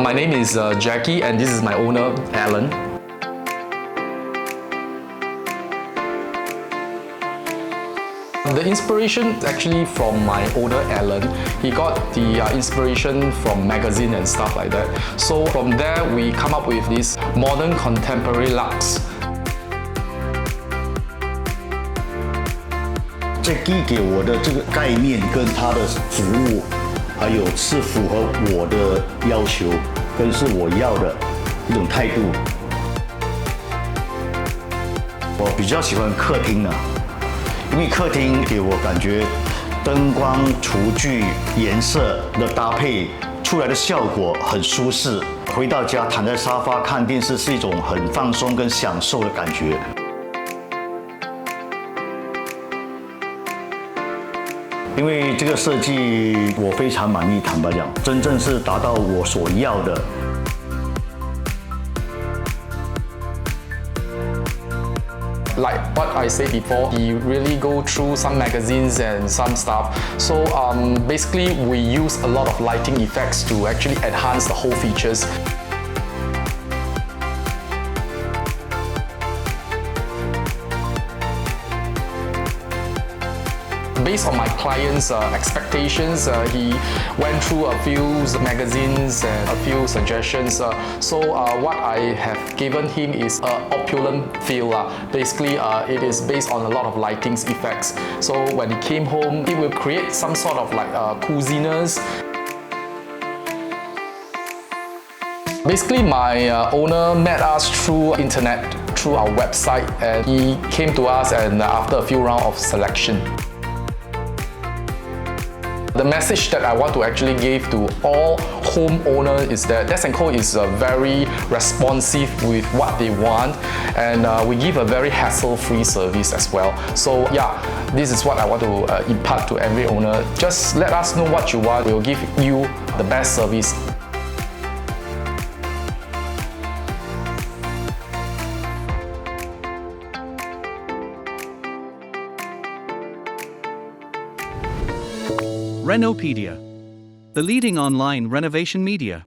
my name is Jackie, and this is my owner, Alan. The inspiration is actually from my owner, Alan. He got the inspiration from magazine and stuff like that. So from there, we come up with this modern contemporary lux. Jackie 给我的这个概念跟他的服务，还有是符合我的要求，跟是我要的一种态度。我比较喜欢客厅啊，因为客厅给我感觉灯光、厨具、颜色的搭配出来的效果很舒适。回到家躺在沙发看电视是一种很放松跟享受的感觉。因为这个设计我非常满意，坦白讲，真正是达到我所要的。Like what I said before, he really go through some magazines and some stuff. So basically, we use a lot of lighting effects to actually enhance the whole features. Based on my client's expectations, he went through a few magazines and a few suggestions. So what I have given him is an opulent feel. Basically, it is based on a lot of lighting effects. So when he came home, it will create some sort of like coziness. Basically, my owner met us through internet, through our website, and he came to us and after a few rounds of selection. The message that I want to actually give to all homeowners is that Des&Co is very responsive with what they want, and we give a very hassle-free service as well. So yeah, this is what I want to impart to every owner. Just let us know what you want. We'll give you the best service. Renopedia, the leading online renovation media.